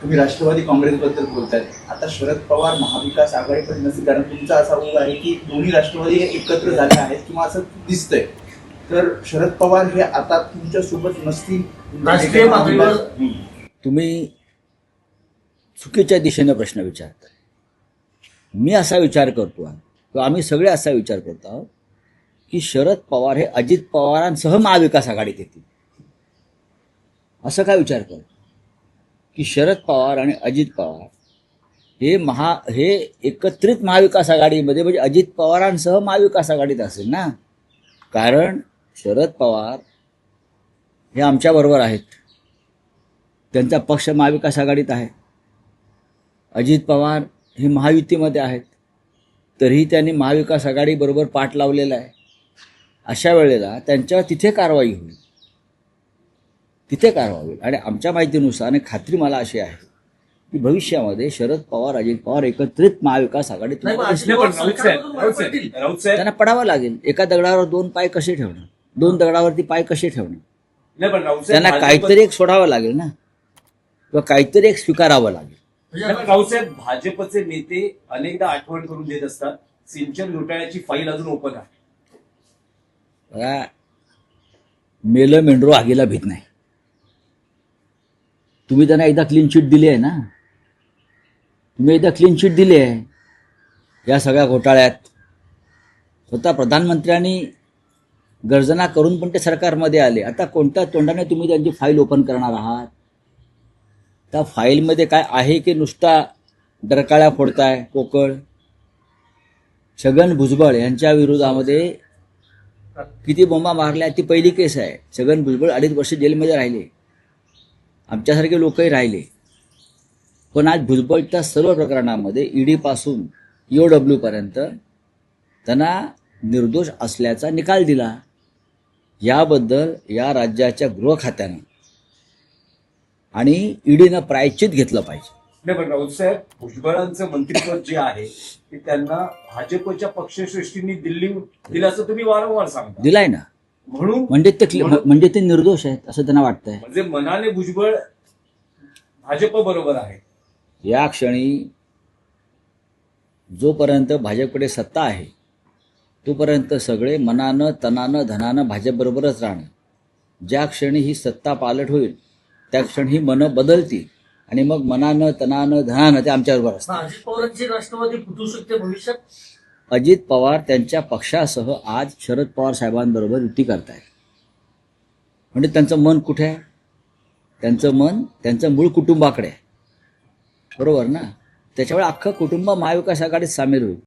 तुम्ही राष्ट्रवादी काँग्रेसबद्दल बोलताय. आता शरद पवार महाविकास आघाडीकडे नसतील, कारण तुमचा असा ऊग आहे की दोन्ही राष्ट्रवादी एकत्र झाले आहेत किंवा असं दिसतंय. तर शरद पवार हे आता तुमच्या सोबत नसतील. राष्ट्रीय पातळीवर तुम्ही चुकीच्या दिशेने प्रश्न विचारता. मी असा विचार करतो किंवा आम्ही सगळे असा विचार करतो आहोत की शरद पवार हे अजित पवारांसह महाविकास आघाडीत येतील. असं काय विचार करतो की शरद पवार आणि अजित पवार हे एकत्रित महाविकास आघाडीमध्ये, म्हणजे अजित पवारांसह महाविकास आघाडीत असेल ना. कारण शरद पवार हे आमच्याबरोबर आहेत, त्यांचा पक्ष महाविकास आघाडीत आहे. अजित पवार हे महायुतीमध्ये आहेत, तरीही त्यांनी महाविकास आघाडीबरोबर पाठ लावलेला आहे. अशा वेळेला त्यांच्यावर तिथे कारवाई होईल, आणि आमच्या माहितीनुसार आणि खात्री मला अशी आहे की भविष्यामध्ये शरद पवार अजित पवार एकत्रित महाविकास आघाडीत त्यांना पडावं लागेल. एका दगडावर दोन पाय कसे ठेवणार, दोन दगडावरती पाय कसे ठेवणार? त्यांना काहीतरी एक सोडावं लागेल ना, किंवा काहीतरी एक स्वीकारावं लागेल. राऊतसाहेब, भाजपचे नेते अनेकदा आठवण करून देत असतात, सिंचन घोटाळ्याची फाईल अजून ओपन आहे. बघा, मेलं मेंढरो आगीला भीत नाही. तुम्ही त्यांना एकदा क्लीन चिट दिली आहे ना, या सगळ्या घोटाळ्यात. स्वतः प्रधानमंत्र्यांनी गर्जना करून पण ते सरकारमध्ये आले. आता कोणत्या तोंडाने तुम्ही त्यांची फाईल ओपन करणार आहात? त्या फाईलमध्ये काय आहे की नुसता डरकाळ्या फोडताय पोकळ? छगन भुजबळ यांच्या विरोधामध्ये किती बोंबा मारल्या, ती पहिली केस आहे. छगन भुजबळ 2.5 वर्ष जेलमध्ये राहिले, आमच्यासारखे लोकही राहिले. पण आज भुजबळच्या सर्व प्रकरणामध्ये ईडीपासून EOW पर्यंत त्यांना निर्दोष असल्याचा निकाल दिला. याबद्दल या राज्याच्या गृह खात्यानं आणि ईडीनं प्रायश्चित घेतलं पाहिजे. नाही, पण राऊतसाहेब, भुजबळांचं मंत्रिपद जे आहे ते त्यांना भाजपच्या पक्षश्रेष्ठींनी दिलं असं तुम्ही वारंवार सांगता. दिलाय ना, म्हणून म्हणजे ते निर्दोष आहेत असं त्यांना वाटतंय. म्हणजे मनाने भुजबळ भाजप बरोबर आहे. या क्षणी जोपर्यंत भाजपकडे सत्ता आहे तोपर्यंत सगळे मनानं तनानं धनानं भाजपबरोबरच राहणं. ज्या क्षणी ही सत्ता पालट होईल त्या क्षणी ही मनं बदलतील आणि मग मनानं तनानं धनानं ते आमच्याबरोबर असतात. अजित पवारांची राष्ट्रवादी फुटू शकते भविष्यात. अजित पवार त्यांच्या पक्षासह आज शरद पवार साहेबांबरोबर युती करतायत. म्हणजे त्यांचं मन कुठे आहे? त्यांचं मूळ कुटुंबाकडे आहे, बरोबर ना. त्याच्यामुळे अख्खं कुटुंब महाविकास आघाडीत सामील होईल.